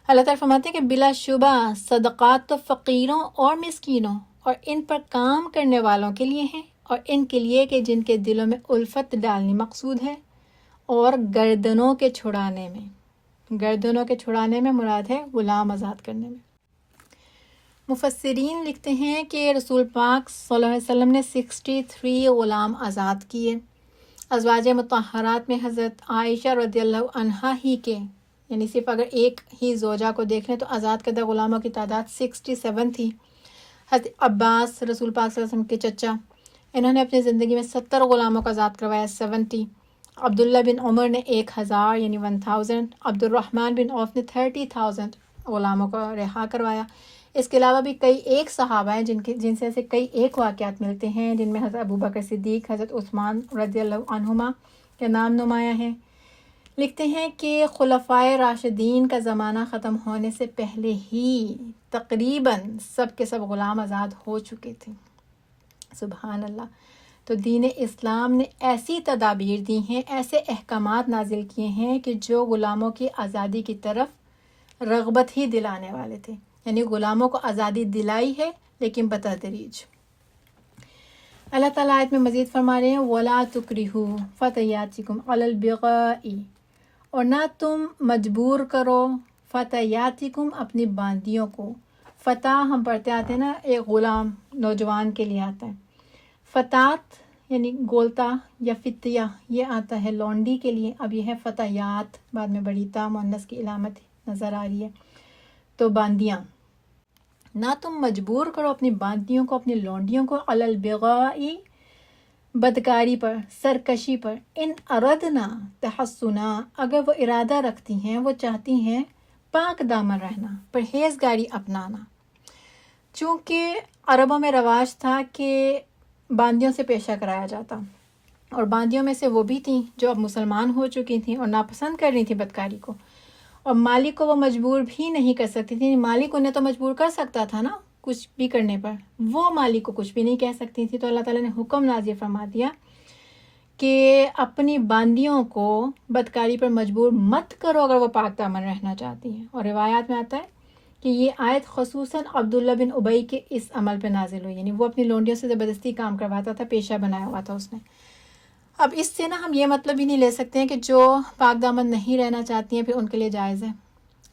اللہ تعالیٰ فرماتے ہیں کہ بلا شبہ صدقات تو فقیروں اور مسکینوں اور ان پر کام کرنے والوں کے لیے ہیں، اور ان کے لیے کہ جن کے دلوں میں الفت ڈالنی مقصود ہے، اور گردنوں کے چھڑانے میں مراد ہے غلام آزاد کرنے میں. مفسرین لکھتے ہیں کہ رسول پاک صلی اللہ علیہ وسلم نے 63 غلام آزاد کیے. ازواج مطہرات میں حضرت عائشہ رضی اللہ عنہا ہی کے، یعنی صرف اگر ایک ہی زوجہ کو دیکھ لیں تو آزاد کردہ غلاموں کی تعداد 67 تھی. حضرت عباس رسول پاک صلی اللہ علیہ وسلم کے چچا، انہوں نے اپنی زندگی میں 70 غلاموں کو آزاد کروایا، 70. عبداللہ بن عمر نے 1000 یعنی 1000. عبد الرحمن بن عوف نے 30,000 غلاموں کو رہا کروایا. اس کے علاوہ بھی کئی ایک صحابہ ہیں جن سے ایسے کئی ایک واقعات ملتے ہیں، جن میں حضرت ابوبکر صدیق، حضرت عثمان رضی اللہ عنہما کے نام نمایاں ہیں. لکھتے ہیں کہ خلفائے راشدین کا زمانہ ختم ہونے سے پہلے ہی تقریباً سب کے سب غلام آزاد ہو چکے تھے. سبحان اللہ. تو دین اسلام نے ایسی تدابیر دی ہیں، ایسے احکامات نازل کیے ہیں کہ جو غلاموں کی آزادی کی طرف رغبت ہی دلانے والے تھے. یعنی غلاموں کو آزادی دلائی ہے لیکن بتدریج. اللہ تعالیٰ آیت میں مزید فرما رہے ہیں وَلَا تُكْرِهُ فَتَيَاتِكُمْ عَلَى الْبِغَاءِ، اور نہ تم مجبور کرو فتیاتکم اپنی باندیوں کو. فتح ہم پڑھتے آتے ہیں نا، ایک غلام نوجوان کے لیے آتا ہے. فتات یعنی گولتا یا فتیہ یہ آتا ہے لونڈی کے لیے. اب یہ ہے فتیات، بعد میں بڑی تا مؤنث کی علامت نظر آ رہی ہے. تو باندیاں، نہ تم مجبور کرو اپنی باندیوں کو، اپنی لونڈیوں کو، علی البغاء بدکاری پر، سرکشی پر، ان اردنا تحسنا اگر وہ ارادہ رکھتی ہیں، وہ چاہتی ہیں پاک دامن رہنا، پرہیزگاری اپنانا. چونکہ عربوں میں رواج تھا کہ باندیوں سے پیشہ کرایا جاتا، اور باندیوں میں سے وہ بھی تھیں جو اب مسلمان ہو چکی تھیں اور ناپسند کر رہی تھیں بدکاری کو، اور مالک کو وہ مجبور بھی نہیں کر سکتی تھی. مالک انہیں تو مجبور کر سکتا تھا نا کچھ بھی کرنے پر، وہ مالک کو کچھ بھی نہیں کہہ سکتی تھی. تو اللہ تعالیٰ نے حکم نازل فرما دیا کہ اپنی باندیوں کو بدکاری پر مجبور مت کرو اگر وہ پاک دامن رہنا چاہتی ہیں. اور روایات میں آتا ہے کہ یہ آیت خصوصاً عبداللہ بن ابی کے اس عمل پہ نازل ہوئی، یعنی وہ اپنی لونڈیوں سے زبردستی کام کرواتا تھا، پیشہ بنایا ہوا تھا اس نے. اب اس سے نا ہم یہ مطلب ہی نہیں لے سکتے ہیں کہ جو پاک دامن نہیں رہنا چاہتی ہیں پھر ان کے لیے جائز ہے،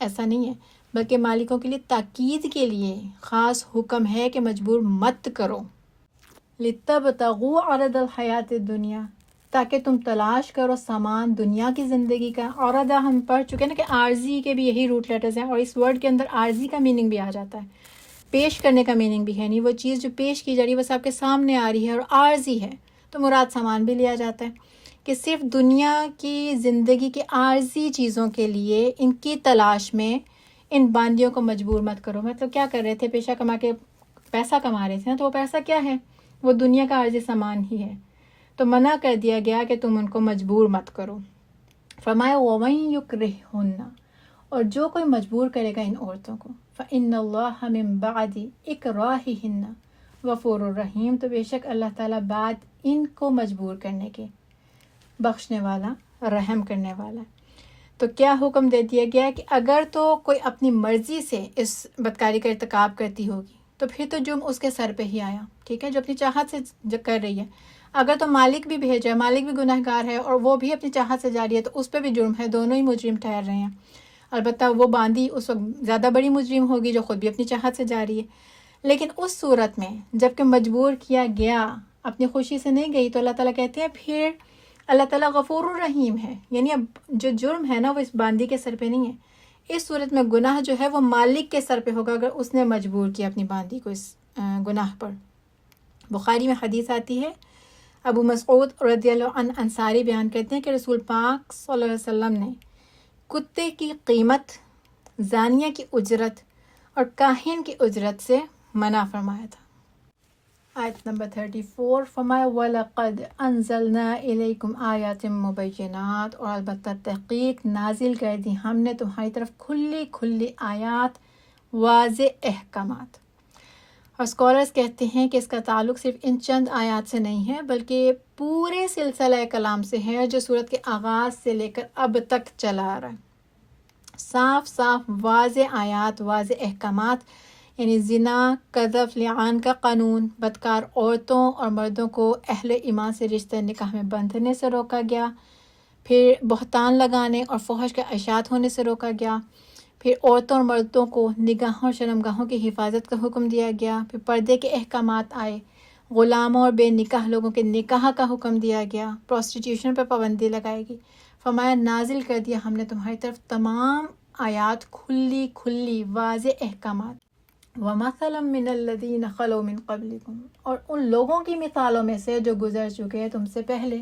ایسا نہیں ہے، بلکہ مالکوں کے لیے تاکید کے لیے خاص حکم ہے کہ مجبور مت کرو. لِتَبْتَغُوا عَرَضَ الْحَيَاةِ الدُّنْيَا تاکہ تم تلاش کرو سامان دنیا کی زندگی کا. عرضہ ہم پڑھ چکے نا کہ عارضی کے بھی یہی روٹ لیٹرز ہیں، اور اس ورڈ کے اندر عارضی کا میننگ بھی آ جاتا ہے، پیش کرنے کا میننگ بھی ہے. نہیں وہ چیز جو پیش کی جا رہی ہے بس آپ کے سامنے آ رہی ہے اور عارضی ہے، تو مراد سامان بھی لیا جاتا ہے کہ صرف دنیا کی زندگی کے عارضی چیزوں کے لیے ان کی تلاش میں ان باندیوں کو مجبور مت کرو. مطلب کیا کر رہے تھے؟ پیشہ کما کے پیسہ کما رہے تھے نا، تو وہ پیسہ کیا ہے؟ وہ دنیا کا عارضی سامان ہی ہے. تو منع کر دیا گیا کہ تم ان کو مجبور مت کرو. فرمایا وَمَن يُكْرِهْهُنَّ اور جو کوئی مجبور کرے گا ان عورتوں کو، فَإِنَّ اللَّهَ مِن بَعْدِ إِكْرَاهِهِنَّ غَفُورٌ رَحِيمٌ تو بے شک اللہ تعالیٰ بعد ان کو مجبور کرنے کے بخشنے والا، رحم کرنے والا. تو کیا حکم دے دیا گیا کہ اگر تو کوئی اپنی مرضی سے اس بدکاری کا ارتکاب کرتی ہوگی تو پھر تو جرم اس کے سر پہ ہی آیا، ٹھیک ہے، جو اپنی چاہت سے کر رہی ہے. اگر تو مالک بھی بھیج رہا ہے، مالک بھی گناہ گار ہے اور وہ بھی اپنی چاہت سے جا رہی ہے، تو اس پہ بھی جرم ہے، دونوں ہی مجرم ٹھہر رہے ہیں. البتہ وہ باندی اس وقت زیادہ بڑی مجرم ہوگی جو خود بھی اپنی چاہت سے جا رہی ہے. لیکن اس صورت میں جب کہ مجبور کیا گیا، اپنی خوشی سے نہیں گئی، تو اللہ تعالیٰ کہتے ہیں پھر اللہ تعالیٰ غفور الرحیم ہے. یعنی اب جو جرم ہے نا وہ اس باندی کے سر پہ نہیں ہے، اس صورت میں گناہ جو ہے وہ مالک کے سر پہ ہوگا اگر اس نے مجبور کیا اپنی باندی کو اس گناہ پر. بخاری میں حدیث آتی ہے، ابو مسعود رضی اللہ عنہ انصاری بیان کرتے ہیں کہ رسول پاک صلی اللہ علیہ وسلم نے کتے کی قیمت، زانیہ کی اجرت اور کاہن کی اجرت سے منع فرمایا تھا. آیت نمبر 34 فرمایا وَلَقَدْ أَنزَلْنَا إِلَيْكُمْ آيَاتٍ مُبَيِّنَاتٍ اور البتہ تحقیق نازل کر دی ہم نے تمہاری طرف کھلی کھلی آیات، واضح احکامات. اور اسکالرز کہتے ہیں کہ اس کا تعلق صرف ان چند آیات سے نہیں ہے بلکہ پورے سلسلہ کلام سے ہے جو سورت کے آغاز سے لے کر اب تک چلا آ رہا ہے. صاف صاف واضح آیات، واضح احکامات، یعنی زنا، قذف، لعان کا قانون، بدکار عورتوں اور مردوں کو اہل ایمان سے رشتہ نکاح میں بندھنے سے روکا گیا، پھر بہتان لگانے اور فحش کے اشاعت ہونے سے روکا گیا، پھر عورتوں اور مردوں کو نگاہوں اور شرمگاہوں کی حفاظت کا حکم دیا گیا، پھر پردے کے احکامات آئے، غلاموں اور بے نکاح لوگوں کے نکاح کا حکم دیا گیا، پروسٹیٹیوشن پر پابندی لگائے گی. فرمایا نازل کر دیا ہم نے تمہاری طرف تمام آیات کھلی کھلی واضح احکامات. وَمَثَلًا مِّنَ الَّذِينَ خَلَوْا مِن قَبْلِكُمْ اور ان لوگوں کی مثالوں میں سے جو گزر چکے ہیں تم سے پہلے.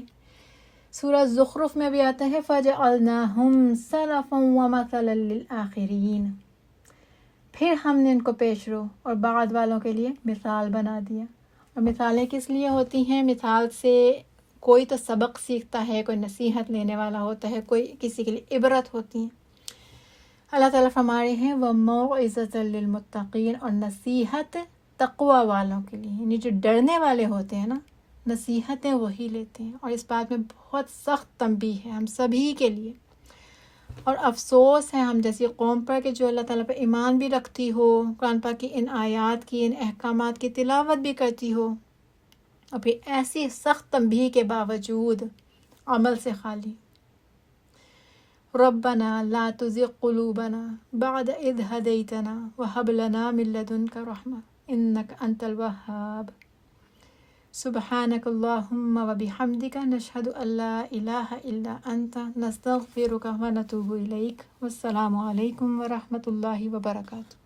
سورہ زخرف میں بھی آتا ہے فَجَعَلْنَاهُمْ سَلَفًا وَمَثَلًا لِلْآخِرِينَ پھر ہم نے ان کو پیشرو اور بعد والوں کے لیے مثال بنا دیا. اور مثالیں کس لیے ہوتی ہیں؟ مثال سے کوئی تو سبق سیکھتا ہے، کوئی نصیحت لینے والا ہوتا ہے، کوئی کسی کے لیے عبرت ہوتی ہے. اللہ تعالیٰ فرما رہے ہیں وَمَوْعِظَةً لِّلْمُتَّقِينَ اور نصیحت تقوی والوں کے لیے، یعنی جو ڈرنے والے ہوتے ہیں نا، نصیحتیں وہی لیتے ہیں. اور اس بات میں بہت سخت تنبیہ ہے ہم سبھی کے لیے، اور افسوس ہے ہم جیسی قوم پر کہ جو اللہ تعالیٰ پر ایمان بھی رکھتی ہو، قرآن پاک کی ان آیات کی، ان احکامات کی تلاوت بھی کرتی ہو، اور پھر ایسی سخت تنبیہ کے باوجود عمل سے خالی. ربنا لا تزغ قلوبنا بعد اذ هديتنا وهب لنا من لدنك رحمة انك انت الوهاب. سبحانک اللہم و بحمدک نشہد ان لا الہ الا انت نستغفرک و نتوب الیک۔ والسلام علیکم ورحمۃ اللہ وبرکاتہ۔